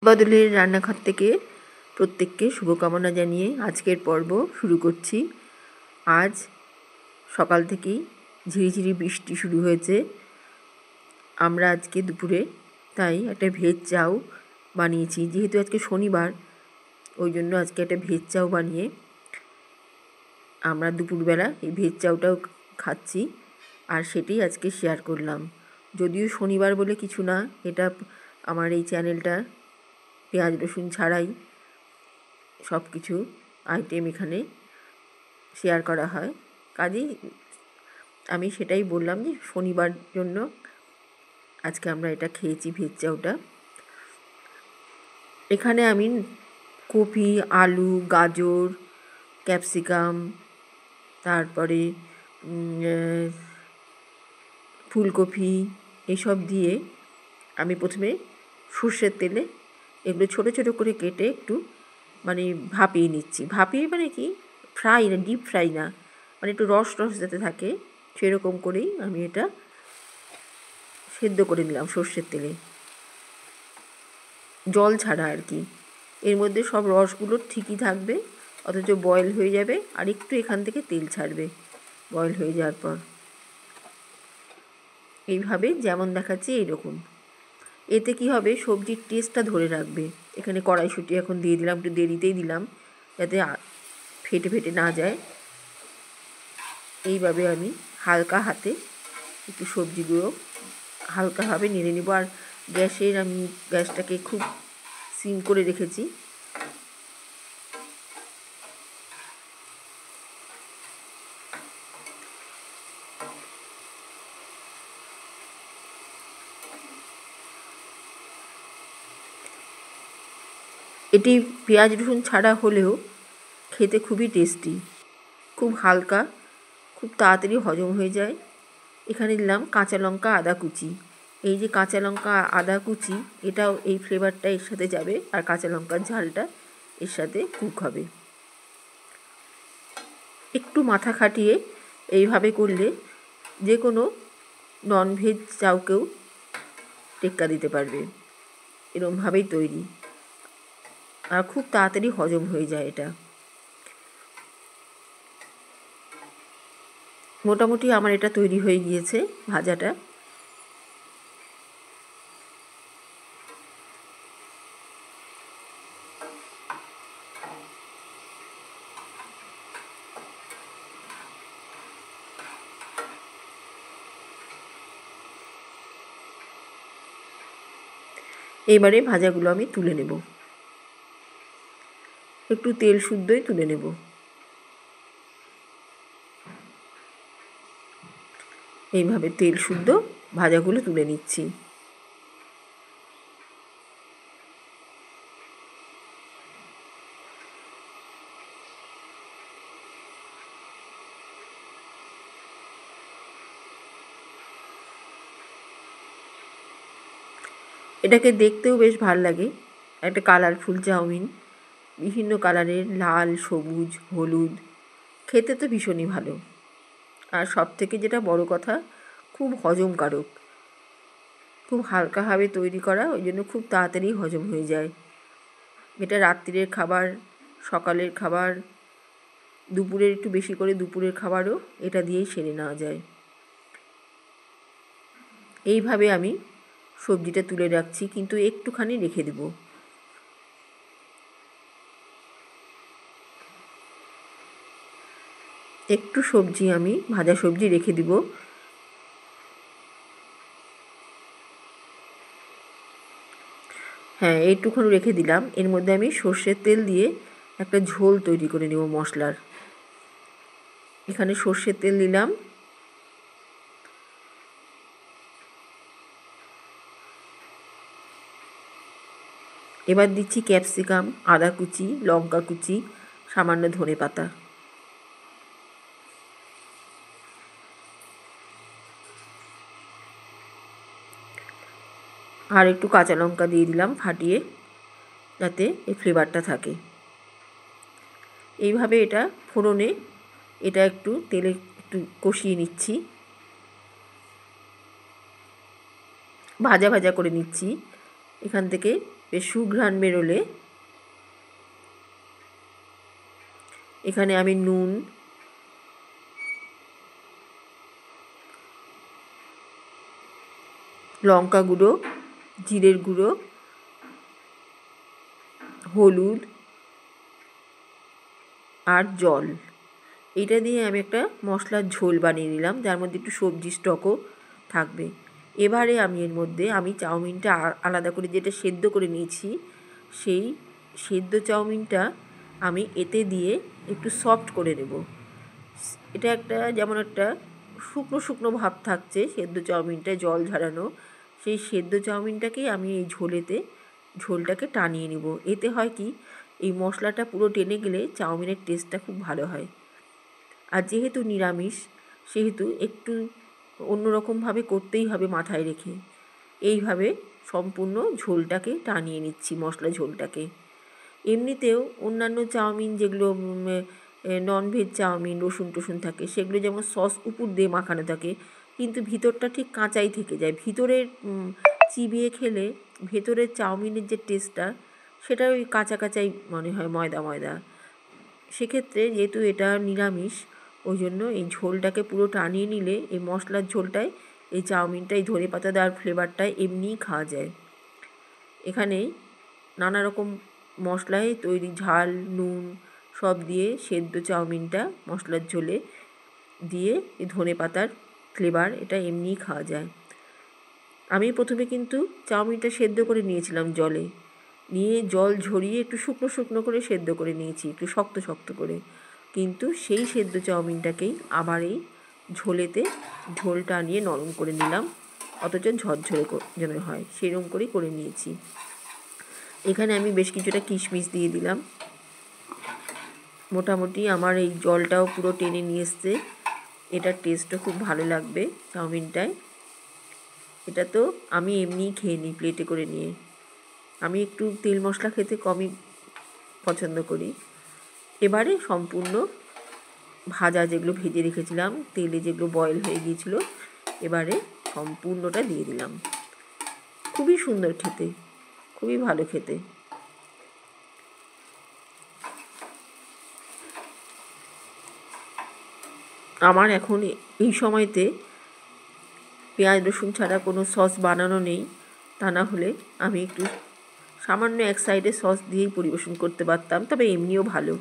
বদলের রান্নাঘর থেকে প্রত্যেককে শুভকামনা জানিয়ে আজকের পর্ব শুরু করছি। আজ সকাল থেকেই ঝিরিঝিরি বৃষ্টি শুরু হয়েছে। আমরা আজকে দুপুরে তাই একটা ভেজ চাউ বানিয়েছি। যেহেতু আজকে শনিবার, ওই জন্য আজকে একটা ভেজ চাউ বানিয়ে আমরা দুপুরবেলা এই ভেজ চাউটাও খাচ্ছি, আর সেটাই আজকে শেয়ার করলাম। যদিও শনিবার বলে কিছু না, এটা আমার এই চ্যানেলটা পেঁয়াজ রসুন ছাড়াই সব কিছু আইটেম এখানে শেয়ার করা হয়। কাজেই আমি সেটাই বললাম যে শনিবার জন্য আজকে আমরা এটা খেয়েছি, ভেজ চাউটা। এখানে আমি কপি, আলু, গাজর, ক্যাপসিকাম, তারপরে ফুলকপি এসব দিয়ে আমি প্রথমে সর্ষের তেলে এগুলো ছোটো ছোটো করে কেটে একটু ভাপিয়ে নিচ্ছি। ভাপিয়ে কি, ফ্রাই না, ডিপ ফ্রাই না, একটু রস রস যাতে থাকে সেরকম করেই আমি এটা সেদ্ধ করে নিলাম সর্ষের তেলে, জল ছাড়া আর কি। এর মধ্যে সব রসগুলো ঠিকই থাকবে, অথচ বয়েল হয়ে যাবে আর একটু এখান থেকে তেল ছাড়বে বয়েল হয়ে যাওয়ার পর। এইভাবে যেমন দেখাচ্ছি এইরকম। এতে কি হবে, সবজির টেস্টটা ধরে রাখবে। এখানে কড়াইশুঁটি এখন দিয়ে দিলাম, একটু দেরিতেই দিলাম যাতে ফেটে ফেটে না যায়। এইভাবে আমি হালকা হাতে একটু সবজিগুলো হালকাভাবে নেড়ে নেব। আর আমি গ্যাসটাকে খুব সিম করে রেখেছি। এটি পেঁয়াজ রসুন ছাড়া হলেও খেতে খুবই টেস্টি, খুব হালকা, খুব তাড়াতাড়ি হজম হয়ে যায়। এখানে দিলাম কাঁচা লঙ্কা, আদা কুচি। এই যে কাঁচা লঙ্কা আদা কুচি, এটাও এই ফ্লেভারটা এর সাথে যাবে, আর কাঁচা লঙ্কার ঝালটা এর সাথে কুক হবে। একটু মাথা খাটিয়ে এইভাবে করলে যে কোনো ননভেজ চাউকেও টেক্কা দিতে পারবে। এরকমভাবেই তৈরি, আর খুব তাড়াতাড়ি হজম হয়ে যায় এটা। মোটামুটি আমার এটা তৈরি হয়ে গিয়েছে ভাজাটা। এবারে ভাজাগুলো আমি তুলে নেব, একটু তেল শুদ্ধই তুলে নেব। এইভাবে তেল শুদ্ধ ভাজাগুলো তুলে নিচ্ছি। এটাকে দেখতেও বেশ ভালো লাগে, একটা কালারফুল চাউমিন, বিভিন্ন কালারের, লাল, সবুজ, হলুদ, খেতে তো ভীষণই ভালো। আর সব থেকে যেটা বড় কথা, খুব হজমকারক, খুব হালকাভাবে তৈরি করা, ওই জন্য খুব তাড়াতাড়ি হজম হয়ে যায়। এটা রাত্রিরের খাবার, সকালের খাবার, দুপুরের একটু বেশি করে দুপুরের খাবারও এটা দিয়েই সেরে নেওয়া যায়। এইভাবে আমি সবজিটা তুলে রাখছি, কিন্তু একটুখানি রেখে দেব। একটু সবজি আমি ভাজা সবজি রেখে দিব। হ্যাঁ, এইটুখানি রেখে দিলাম। এর মধ্যে আমি সর্ষের তেল দিয়ে একটা ঝোল তৈরি করে নেব মশলার। এখানে সর্ষের তেল দিলাম, এবার দিচ্ছি ক্যাপসিকাম, আদা কুচি, লঙ্কা কুচি, সামান্য ধনেপাতা। আর একটু কাঁচা লঙ্কা দিয়ে দিলাম ফাটিয়ে, যাতে এই ফ্লেভারটা থাকে। এইভাবে এটা ফোড়নে এটা একটু তেলে একটু কষিয়ে নিচ্ছি, ভাজা ভাজা করে নিচ্ছি। এখান থেকে বেশ সুঘ্রাণ বেরোলে এখানে আমি নুন, লঙ্কা গুঁড়ো, জিরের গুঁড়ো, হলুদ আর জল, এইটা দিয়ে আমি একটা মশলার ঝোল বানিয়ে নিলাম, যার মধ্যে একটু সবজি স্টকও থাকবে। এবারে আমি এর মধ্যে চাউমিনটা আলাদা করে যেটা সেদ্ধ করে নিয়েছি, সেই সেদ্ধ চাউমিনটা আমি এতে দিয়ে একটু সফট করে নেব। এটা একটা যেমন একটা শুকনো শুকনো ভাব থাকছে সেদ্ধ চাউমিনটায়, জল ঝরানো, সেই সেদ্ধ চাউমিনটাকেই আমি এই ঝোলটাকে টানিয়ে নেব। এতে হয় কি, এই মশলাটা পুরো টেনে গেলে চাউমিনের টেস্টটা খুব ভালো হয়। আর যেহেতু নিরামিষ, সেহেতু একটু অন্যরকমভাবে করতেই হবে মাথায় রেখে। এইভাবে সম্পূর্ণ ঝোলটাকে টানিয়ে নিচ্ছি, মশলা ঝোলটাকে। এমনিতেও অন্যান্য চাউমিন যেগুলো ননভেজ চাউমিন রসুন টসুন থাকে, সেগুলো যেমন সস উপর দিয়ে মাখানো থাকে, কিন্তু ভিতরটা ঠিক কাঁচাই থেকে যায়। ভিতরের চিবিয়ে খেলে ভেতরের চাউমিনের যে টেস্টটা, সেটা ওই কাঁচা কাঁচাই মনে হয়, ময়দা ময়দা। সেক্ষেত্রে যেহেতু এটা নিরামিষ, ওই জন্য এই ঝোলটাকে পুরো টানিয়ে নিলে এই মশলার ঝোলটায় এই চাউমিনটা, এই ধনেপাতা দেওয়ার ফ্লেভারটায় এমনিই খাওয়া যায়। এখানে নানা রকম মশলায় তৈরি, ঝাল, নুন সব দিয়ে সেদ্ধ চাউমিনটা মশলার ঝোলে দিয়ে এই ধনেপাতার ফ্লেভার, এটা এমনিই খাওয়া যায়। আমি প্রথমে কিন্তু চাউমিনটা সেদ্ধ করে নিয়েছিলাম জলে, নিয়ে জল ঝরিয়ে একটু শুকনো শুকনো করে সেদ্ধ করে নিয়েছি, একটু শক্ত শক্ত করে। কিন্তু সেই সেদ্ধ চাউমিনটাকেই আবার এই ঝোলটা আনিয়ে নরম করে নিলাম, অথচ ঝরঝরে যেন হয় সেরকম করেই করে নিয়েছি। এখানে আমি বেশ কিছুটা কিশমিশ দিয়ে দিলাম। মোটামুটি আমার এই জলটাও পুরো টেনে নিয়ে এসছে, এটার টেস্টও খুব ভালো লাগবে চাউমিনটায়। এটা তো আমি এমনিই খেয়ে নিই প্লেটে করে নিয়ে। আমি একটু তেল মশলা খেতে কমই পছন্দ করি। এবারে সম্পূর্ণ ভাজা যেগুলো ভেজে রেখেছিলাম, তেলে যেগুলো বয়েল হয়ে গিয়েছিল, এবারে সম্পূর্ণটা দিয়ে দিলাম। খুবই সুন্দর খেতে, খুবই ভালো খেতে। আমার এখন এই সময়তে পেঁয়াজ রসুন ছাড়া কোনো সস বানানো নেই, তা না হলে আমি একটু সামান্য এক সাইডে সস দিয়েই পরিবেশন করতে পারতাম, তবে এমনিও ভালো।